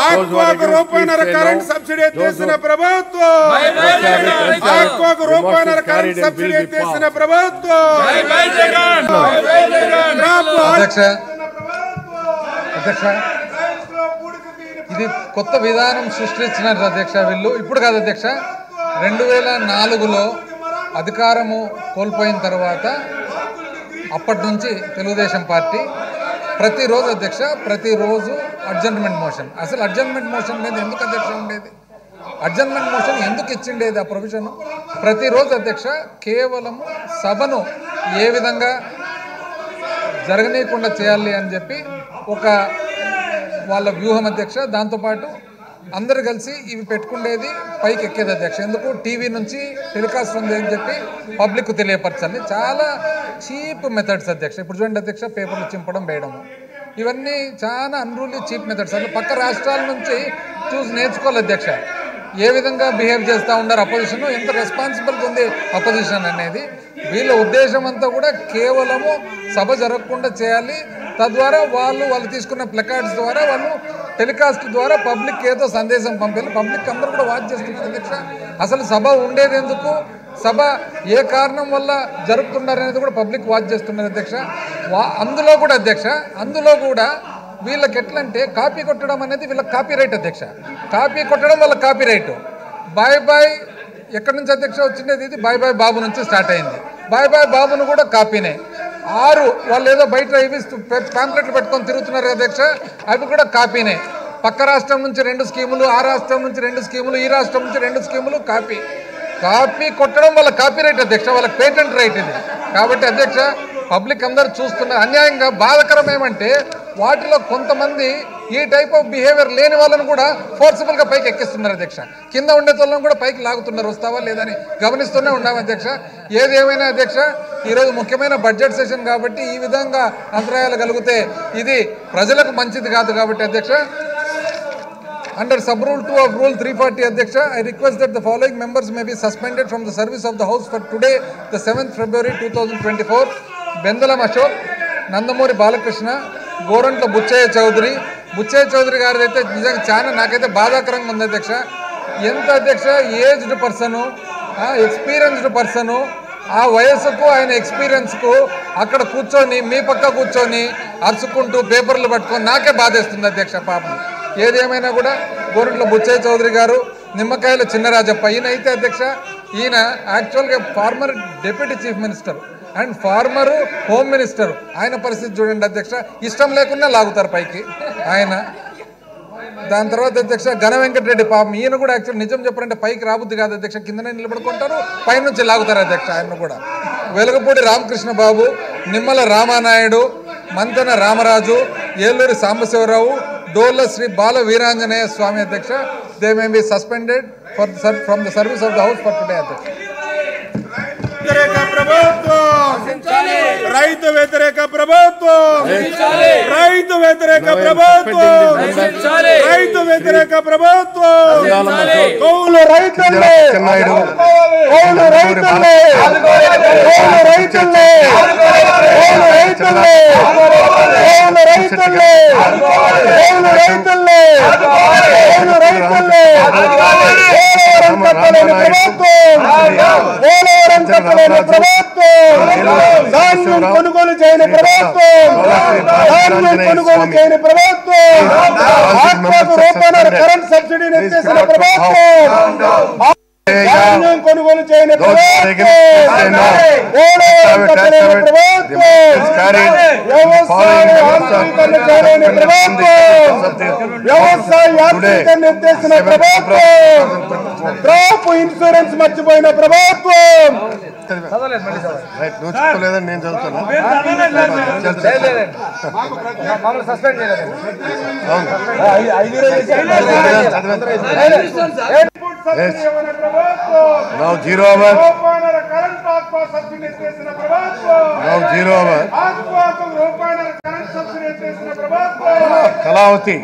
ఆక్వాకు రూపాయన్నర current subsidy ఎత్తేసిన ప్రభుత్వం. ఆక్వాకు రూపాయన్నర current subsidy ఎత్తేసిన ప్రభుత్వం. అధ్యక్ష ఇది కొత్త విధానం సృష్టించినారు అధ్యక్ష. వీళ్ళు ఇప్పుడు కాదు అధ్యక్ష, 2004లో అధికారము కోల్పోయిన తర్వాత అప్పటి నుంచి తెలుగుదేశం పార్టీ ప్రతిరోజు అధ్యక్ష, ప్రతిరోజు అడ్జర్న్మెంట్ మోషన్. అసలు అడ్జర్న్మెంట్ మోషన్ మీద ఎందుకు అధ్యక్ష ఉండేది? అడ్జర్న్మెంట్ మోషన్ ఎందుకు ఇచ్చిండేది ఆ ప్రొవిజన్? ప్రతిరోజు అధ్యక్ష కేవలం సభను ఏ విధంగా జరగనీయకుండా చేయాలి అని చెప్పి ఒక వాళ్ళ వ్యూహం అధ్యక్ష. దాంతోపాటు అందరు కలిసి ఇవి పెట్టుకుండేది పైకి ఎక్కేది అధ్యక్ష. ఎందుకు? టీవీ నుంచి టెలికాస్ట్ ఉంది అని చెప్పి పబ్లిక్ తెలియపరచాలి. చాలా చీప్ మెథడ్స్ అధ్యక్ష. ఇప్పుడు చూడండి అధ్యక్ష, పేపర్లు చింపడం, వేయడము, ఇవన్నీ చాలా అన్రూలీ చీప్ మెథడ్స్. అసలు పక్క రాష్ట్రాల నుంచి చూసి నేర్చుకోవాలి అధ్యక్ష. ఏ విధంగా బిహేవ్ చేస్తూ ఉన్నారు అపోజిషన్, ఎంత రెస్పాన్సిబిలిటీ ఉంది అపోజిషన్ అనేది. వీళ్ళ ఉద్దేశం అంతా కూడా కేవలము సభ జరగకుండా చేయాలి. తద్వారా వాళ్ళు తీసుకున్న ప్లకార్డ్స్ ద్వారా, వాళ్ళు టెలికాస్ట్ ద్వారా పబ్లిక్ ఏదో సందేశం పంపాలి. పబ్లిక్ అందరూ కూడా వాచ్ చేస్తున్నారు అధ్యక్ష. అసలు సభ ఉండేది ఎందుకు, సభ ఏ కారణం వల్ల జరుపుతున్నారనేది కూడా పబ్లిక్ వాచ్ చేస్తున్నారు అధ్యక్ష. అందులో కూడా అధ్యక్ష, అందులో కూడా వీళ్ళకి ఎట్లంటే కాపీ కొట్టడం అనేది వీళ్ళకి కాపీ రైట్ అధ్యక్ష. కాపీ కొట్టడం వాళ్ళ కాపీ రైట్. బాయ్ బాయ్ ఎక్కడి నుంచి అధ్యక్ష వచ్చిండేది? ఇది బాయ్ బాయ్ బాబు నుంచి స్టార్ట్ అయింది. బాయ్ బాయ్ బాబును కూడా కాపీనే. వాళ్ళు ఏదో బయట ఇవి ప్యాంప్లెట్లు పెట్టుకొని తిరుగుతున్నారు అధ్యక్ష, అవి కూడా కాపీనే. పక్క రాష్ట్రం నుంచి 2 స్కీములు, ఆ రాష్ట్రం నుంచి 2 స్కీములు, ఈ రాష్ట్రం నుంచి 2 స్కీములు, కాపీ. కాపీ కొట్టడం వాళ్ళ కాపీ రైట్ అధ్యక్ష, వాళ్ళకి పేటెంట్ రైట్ ఇది. కాబట్టి అధ్యక్ష పబ్లిక్ అందరూ చూస్తున్నారు. అన్యాయంగా బాధకరం ఏమంటే వాటిలో కొంతమంది ఈ టైప్ ఆఫ్ బిహేవియర్ లేని వాళ్ళని కూడా ఫోర్సిబుల్గా పైకి ఎక్కిస్తున్నారు అధ్యక్ష. కింద ఉండే వాళ్ళని కూడా పైకి లాగుతున్నారు. వస్తావా లేదని గమనిస్తూనే ఉన్నాం అధ్యక్ష. ఏది ఏమైనా అధ్యక్ష, ఈరోజు ముఖ్యమైన బడ్జెట్ సెషన్ కాబట్టి ఈ విధంగా అంతరాయాలు కలిగితే ఇది ప్రజలకు మంచిది కాదు. కాబట్టి అధ్యక్ష, under sub-rule 2 of Rule 340, Adhyaksha, I request that the following members may be suspended from the service of the House for today, the 7th February 2024. Bendalam Ashok, Nandamuri Balakrishna, Gorantla Buchaya Chaudhary. Buchaya Chaudhary గారు అయితే నిజంగా చాలా నాకైతే బాధాకరంగా ఉంది అధ్యక్ష. ఎంత అధ్యక్ష ఏజ్డ్ పర్సను, ఎక్స్పీరియన్స్డ్ పర్సను, ఆ వయసుకు ఆయన ఎక్స్పీరియన్స్కు అక్కడ కూర్చొని మీ పక్క కూర్చొని అరుచుకుంటూ పేపర్లు పట్టుకొని నాకే బాధేస్తుంది అధ్యక్ష పాపం. ఏదేమైనా కూడా గోరంట్ల బుచ్చయ్య చౌదరి గారు, నిమ్మకాయల చిన్నరాజప్ప, ఈయన అయితే అధ్యక్ష ఈయన యాక్చువల్గా former deputy chief minister and former home minister. ఆయన పరిస్థితి చూడండి అధ్యక్ష, ఇష్టం లేకుండా లాగుతారు పైకి ఆయన. దాని తర్వాత అధ్యక్ష ఘన వెంకటరెడ్డి పాపం, ఈయన కూడా యాక్చువల్ నిజం చెప్పారంటే పైకి రాబుద్ది కాదు అధ్యక్ష, కిందనే నిలబడుకుంటారు, పైనుంచి లాగుతారు అధ్యక్ష ఆయన కూడా. వెలగపూడి రామకృష్ణ బాబు, నిమ్మల రామానాయుడు, మంతెన రామరాజు, ఏలూరి సాంబశివరావు, డోల్ల శ్రీ బాల వీరాంజనేయ స్వామి అధ్యక్ష. They may be suspended from the service of the house for today అధ్యక్ష. రైతు వ్యతిరేక ప్రభుత్వం, రైతు వ్యతిరేక ప్రభుత్వం, రైతు వ్యతిరేక ప్రభుత్వం. కౌలు రైతులే, కౌలు రైతులే, కౌలు రైతులే, కౌలు రైతులే, కౌలు రైతులే, కౌలు రైతులే, కౌలు రైతులే. ధాన్యం కొనుగోలు చేయని ప్రభుత్వం, ధాన్యం కొనుగోలు చేయని ప్రభుత్వం, ఆత్మకు రూపాయల కరెంట్ సబ్సిడీని ఎత్తేసిన ప్రభుత్వం, ధాన్యం కొనుగోలు చేయని ప్రభుత్వం, వ్యవసాయ యాంత్రీకరణ చేయని ప్రభుత్వం, వ్యవసాయ యాంత్రీకరణ ఎత్తేసిన ప్రభుత్వం, క్రాప్ ఇన్సూరెన్స్ మర్చిపోయిన ప్రభుత్వం. నువ్వు చెప్పలేదని నేను చదువుతున్నా. Now 0 hour. Now 0 hour. Kalavati.